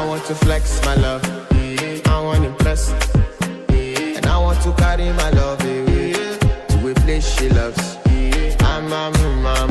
I want to flex my love, I want to impress, and I want to carry my love away to a place she loves. I'm a